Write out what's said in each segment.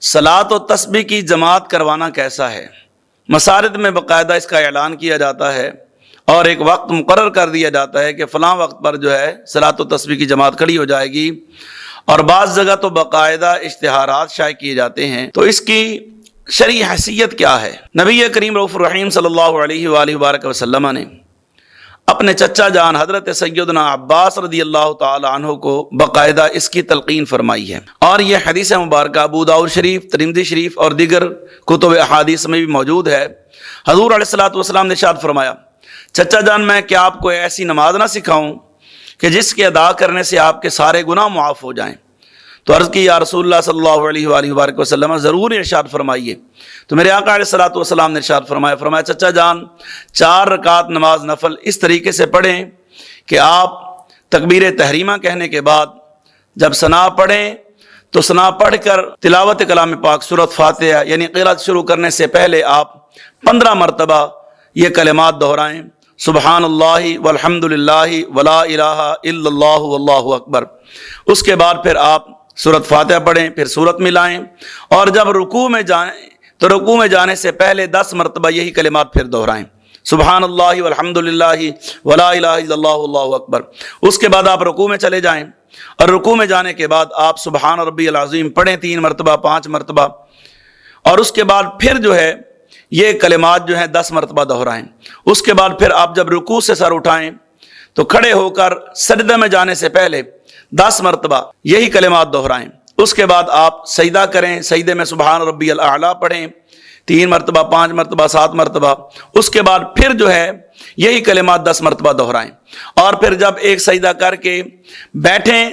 صلاۃ و تسبیح کی جماعت کروانا کیسا ہے؟ مساجد میں باقاعدہ اس کا اعلان کیا جاتا ہے اور ایک وقت مقرر کر دیا جاتا ہے کہ فلاں وقت پر جو ہے صلاۃ و تسبیح کی جماعت کھڑی ہو جائے گی، اور بعض جگہ تو باقاعدہ اشتہارات شائع کیے جاتے ہیں۔ تو اس کی شرعی حیثیت کیا ہے؟ نبی کریم رؤوف الرحیم صلی اللہ علیہ وآلہ وبارک وسلم نے اپنے چچا جان حضرت سیدنا عباس رضی اللہ تعالی عنہ کو باقاعدہ اس کی تلقین فرمائی ہے، اور یہ حدیث مبارکہ ابو داؤد شریف، ترمذی شریف اور دیگر کتب احادیث میں بھی موجود ہے۔ حضور علیہ الصلوۃ والسلام نے ارشاد فرمایا، چچا جان میں کیا آپ کو ایسی نماز نہ سکھاؤں کہ جس کے ادا کرنے سے آپ کے سارے گناہ معاف ہو جائیں؟ تو عرض کی یا رسول اللہ صلی اللہ علیہ وآلہ وبارک وسلم ضرور ارشاد فرمائیے۔ تو میرے آقا علیہ الصلوۃ والسلام نے ارشاد فرمایا چچا جان 4 رکعت نماز نفل اس طریقے سے پڑھیں کہ آپ تکبیر تحریمہ کہنے کے بعد جب ثنا پڑھیں تو ثنا پڑھ کر تلاوت کلام پاک سورۃ فاتحہ یعنی قرات شروع کرنے سے پہلے آپ 15 مرتبہ یہ کلمات دہرائیں، سبحان اللہ والحمد للہ ولا الہ الا اللہ واللہ اکبر۔ اس کے بعد پھر آپ سورۃ فاتحہ پڑھیں، پھر سورت ملائیں، اور جب رکوع میں جائیں تو رکوع میں جانے سے پہلے 10 مرتبہ یہی کلمات پھر دہرائیں، سبحان اللہ والحمد للہ ولا الہ الا اللہ واللہ اکبر۔ اس کے بعد آپ رکوع میں چلے جائیں، اور رکوع میں جانے کے بعد آپ سبحان ربی العظیم پڑھیں 3 مرتبہ 5 مرتبہ، اور اس کے بعد پھر جو ہے یہ کلمات جو ہیں 10 مرتبہ دہرائیں۔ اس کے بعد پھر آپ جب رکوع سے سر اٹھائیں تو کھڑے ہو کر سجدے میں جانے سے پہلے 10 مرتبہ یہی کلمات دہرائیں۔ اس کے بعد آپ سجدہ کریں، سجدے میں سبحان ربی الاعلیٰ پڑھیں 3 مرتبہ 5 مرتبہ 7 مرتبہ۔ اس کے بعد پھر جو ہے یہی کلمات 10 مرتبہ دہرائیں، اور پھر جب ایک سجدہ کر کے بیٹھیں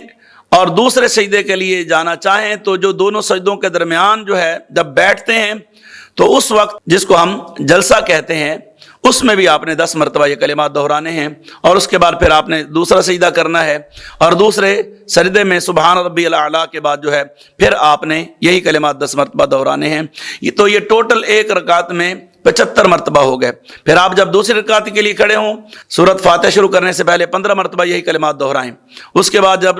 اور دوسرے سجدے کے لیے جانا چاہیں تو جو دونوں سجدوں کے درمیان جو ہے جب بیٹھتے ہیں تو اس وقت جس کو ہم جلسہ کہتے ہیں اس میں بھی آپ نے 10 مرتبہ یہ کلمات دہرانے ہیں، اور اس کے بعد پھر آپ نے دوسرا سجدہ کرنا ہے، اور دوسرے سجدے میں سبحان ربی الاعلیٰ کے بعد جو ہے پھر آپ نے یہی کلمات 10 مرتبہ دہرانے ہیں۔ تو یہ ٹوٹل ایک رکعت میں 75 مرتبہ ہو گئے۔ پھر آپ جب دوسری رکعت کے لیے کھڑے ہوں سورۃ فاتحہ شروع کرنے سے پہلے 15 مرتبہ یہی کلمات دہرائیں۔ اس کے بعد جب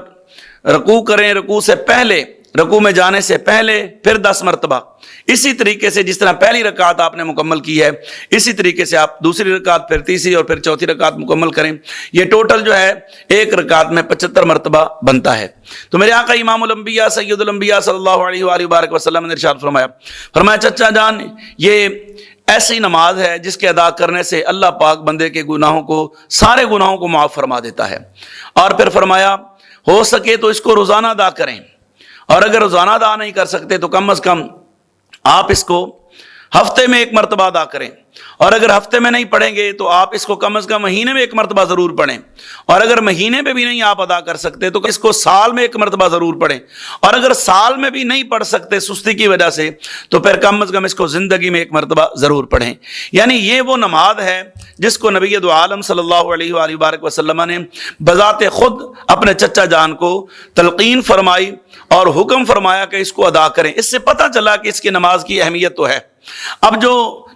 رکوع کریں، رکوع سے پہلے، رکوع میں جانے سے پہلے پھر 10 مرتبہ، اسی طریقے سے جس طرح پہلی رکعت آپ نے مکمل کی ہے اسی طریقے سے آپ دوسری رکعت، پھر تیسری اور پھر چوتھی رکعت مکمل کریں۔ یہ ٹوٹل جو ہے ایک رکعت میں 75 مرتبہ بنتا ہے۔ تو میرے آقا امام الانبیاء سید الانبیاء صلی اللہ علیہ وآلہ وبارک وسلم نے ارشاد فرمایا چچا جان یہ ایسی نماز ہے جس کے ادا کرنے سے اللہ پاک بندے کے گناہوں کو، سارے گناہوں کو معاف فرما دیتا ہے۔ اور پھر فرمایا ہو سکے تو اس کو روزانہ ادا کریں، اور اگر روزانہ ادا نہیں کر سکتے تو کم از کم آپ اس کو ہفتے میں 1 مرتبہ ادا کریں، اور اگر ہفتے میں نہیں پڑھیں گے تو آپ اس کو کم از کم مہینے میں 1 مرتبہ ضرور پڑھیں، اور اگر مہینے میں بھی نہیں آپ ادا کر سکتے تو اس کو سال میں 1 مرتبہ ضرور پڑھیں، اور اگر سال میں بھی نہیں پڑھ سکتے سستی کی وجہ سے تو پھر کم از کم اس کو زندگی میں 1 مرتبہ ضرور پڑھیں۔ یعنی یہ وہ نماز ہے جس کو نبی دو عالم صلی اللہ علیہ وآلہ وبارک وسلم نے بذات خود اپنے چچا جان کو تلقین فرمائی اور حکم فرمایا کہ اس کو ادا کریں۔ اس سے پتہ چلا کہ اس کی نماز کی اہمیت تو ہے۔ اب جو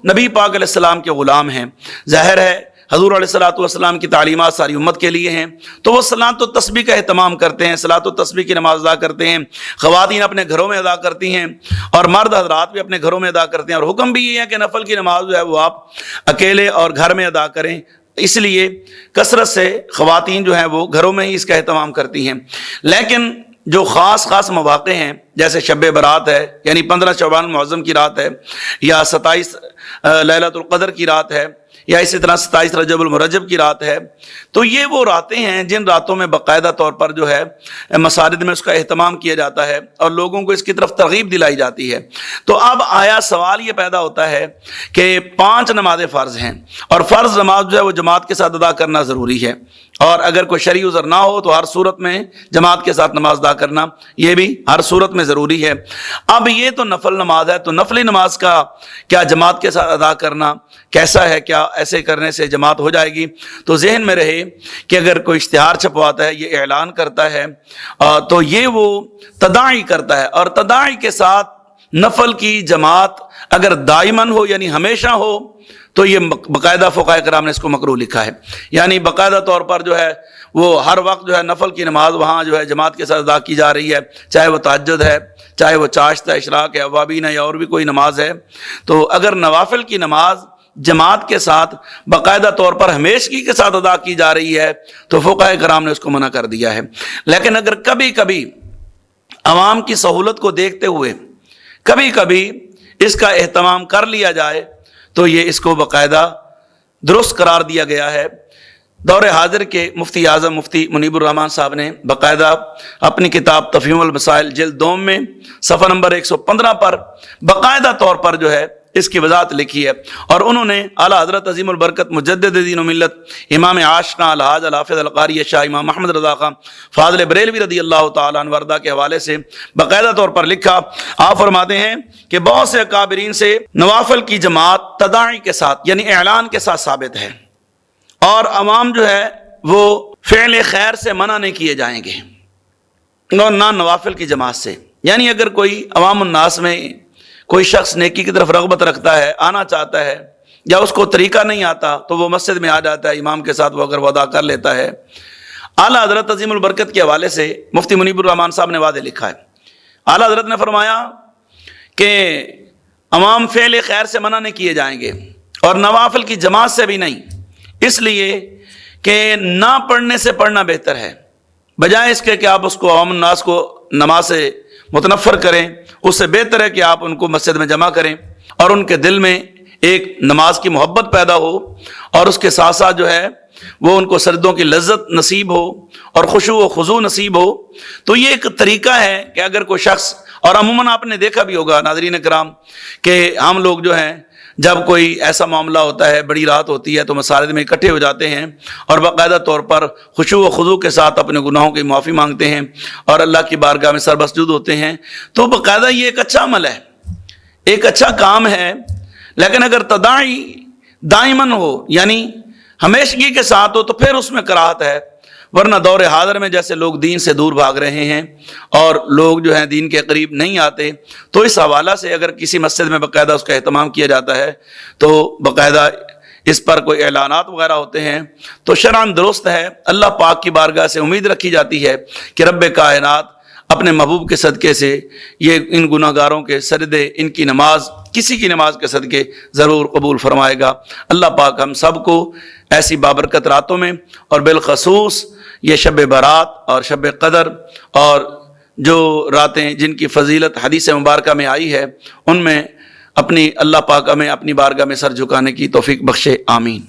نبی پاک علیہ السلام کے غلام ہیں، ظاہر ہے حضور علیہ الصلوۃ والسلام کی تعلیمات ساری امت کے لیے ہیں، تو وہ صلاۃ و تسبیح کا اہتمام کرتے ہیں، صلاۃ و تسبیح کی نماز ادا کرتے ہیں۔ خواتین اپنے گھروں میں ادا کرتی ہیں اور مرد حضرات بھی اپنے گھروں میں ادا کرتے ہیں، اور حکم بھی یہ ہے کہ نفل کی نماز جو ہے وہ آپ اکیلے اور گھر میں ادا کریں۔ اس لیے کثرت سے خواتین جو ہیں وہ گھروں میں ہی اس کا اہتمام کرتی ہیں۔ لیکن جو خاص مواقع ہیں جیسے شب برات ہے، یعنی 15 شعبان معظم کی رات ہے، یا 27 لیلۃ القدر کی رات ہے، یا اسی طرح 27 رجب المرجب کی رات ہے، تو یہ وہ راتیں ہیں جن راتوں میں باقاعدہ طور پر جو ہے مساجد میں اس کا اہتمام کیا جاتا ہے اور لوگوں کو اس کی طرف ترغیب دلائی جاتی ہے۔ تو اب آیا سوال یہ پیدا ہوتا ہے کہ 5 نمازیں فرض ہیں، اور فرض نماز جو ہے وہ جماعت کے ساتھ ادا کرنا ضروری ہے، اور اگر کوئی شرعی عذر نہ ہو تو ہر صورت میں جماعت کے ساتھ نماز ادا کرنا یہ بھی ہر صورت میں ضروری ہے۔ اب یہ تو نفل نماز ہے، تو نفلی نماز کا کیا جماعت کے ساتھ ادا کرنا کیسا ہے؟ کیا ایسے کرنے سے جماعت ہو جائے گی؟ تو ذہن میں رہے کہ اگر کوئی اشتہار چھپواتا ہے، یہ اعلان کرتا ہے، تو یہ وہ تداعی کرتا ہے، اور تداعی کے ساتھ نفل کی جماعت اگر دائماً ہو یعنی ہمیشہ ہو تو یہ باقاعدہ فقہاء کرام نے اس کو مکروہ لکھا ہے۔ یعنی باقاعدہ طور پر جو ہے وہ ہر وقت جو ہے نفل کی نماز وہاں جو ہے جماعت کے ساتھ ادا کی جا رہی ہے، چاہے وہ تہجد ہے، چاہے وہ چاشتہ، اشراق ہے، اوابین ہے یا اور بھی کوئی نماز ہے، تو اگر نوافل کی نماز جماعت کے ساتھ باقاعدہ طور پر ہمیشگی کے ساتھ ادا کی جا رہی ہے تو فقہاء کرام نے اس کو منع کر دیا ہے۔ لیکن اگر کبھی کبھی عوام کی سہولت کو دیکھتے ہوئے کبھی کبھی اس کا اہتمام کر لیا جائے تو یہ اس کو باقاعدہ درست قرار دیا گیا ہے۔ دور حاضر کے مفتی اعظم مفتی منیب الرحمن صاحب نے باقاعدہ اپنی کتاب تفہیم المسائل جلد 2 میں صفحہ نمبر 115 پر باقاعدہ طور پر جو ہے اس کی وضاحت لکھی ہے، اور انہوں نے اعلیٰ حضرت عظیم البرکت مجدد دین و ملت امام عاشقاں الحاج الحافظ القاری شاہ امام محمد رضا خان فاضل بریلوی رضی اللہ تعالیٰ عنہ وردہ کے حوالے سے باقاعدہ طور پر لکھا۔ آپ فرماتے ہیں کہ بہت سے اکابرین سے نوافل کی جماعت تداعی کے ساتھ یعنی اعلان کے ساتھ ثابت ہے، اور عوام جو ہے وہ فعل خیر سے منع نہیں کیے جائیں گے اور نہ نوافل کی جماعت سے۔ یعنی اگر کوئی عوام الناس میں کوئی شخص نیکی کی طرف رغبت رکھتا ہے، آنا چاہتا ہے، یا اس کو طریقہ نہیں آتا تو وہ مسجد میں آ جاتا ہے، امام کے ساتھ وہ اگر وہ ادا کر لیتا ہے۔ اعلیٰ حضرت عظیم البرکت کے حوالے سے مفتی منیب الرحمن صاحب نے واضح لکھا ہے، اعلیٰ حضرت نے فرمایا کہ عوام فعل خیر سے منع نہیں کیے جائیں گے اور نوافل کی جماعت سے بھی نہیں، اس لیے کہ نہ پڑھنے سے پڑھنا بہتر ہے، بجائے اس کے کہ آپ اس کو عوام الناس کو نماز سے متنفر کریں، اس سے بہتر ہے کہ آپ ان کو مسجد میں جمع کریں اور ان کے دل میں ایک نماز کی محبت پیدا ہو، اور اس کے ساتھ ساتھ جو ہے وہ ان کو سجدوں کی لذت نصیب ہو اور خشوع و خضوع نصیب ہو۔ تو یہ ایک طریقہ ہے کہ اگر کوئی شخص، اور عموماً آپ نے دیکھا بھی ہوگا ناظرین کرام کہ ہم لوگ جو ہیں جب کوئی ایسا معاملہ ہوتا ہے، بڑی رات ہوتی ہے، تو مساجد میں اکٹھے ہو جاتے ہیں اور باقاعدہ طور پر خشوع و خضوع کے ساتھ اپنے گناہوں کی معافی مانگتے ہیں اور اللہ کی بارگاہ میں سر مسجود ہوتے ہیں۔ تو باقاعدہ یہ ایک اچھا عمل ہے، ایک اچھا کام ہے، لیکن اگر تداعی دائماً ہو یعنی ہمیشگی کے ساتھ ہو تو پھر اس میں کراہت ہے، ورنہ دور حاضر میں جیسے لوگ دین سے دور بھاگ رہے ہیں اور لوگ جو ہیں دین کے قریب نہیں آتے، تو اس حوالہ سے اگر کسی مسجد میں باقاعدہ اس کا اہتمام کیا جاتا ہے تو باقاعدہ اس پر کوئی اعلانات وغیرہ ہوتے ہیں تو شرعاً درست ہے۔ اللہ پاک کی بارگاہ سے امید رکھی جاتی ہے کہ رب کائنات اپنے محبوب کے صدقے سے یہ ان گناہ گاروں کے سجدے، ان کی نماز، کسی کی نماز کے صدقے ضرور قبول فرمائے گا۔ اللہ پاک ہم سب کو ایسی بابرکت راتوں میں اور بالخصوص یہ شب برات اور شب قدر اور جو راتیں جن کی فضیلت حدیث مبارکہ میں آئی ہے ان میں اپنی اللہ پاک ہمیں اپنی بارگاہ میں سر جھکانے کی توفیق بخشے، آمین۔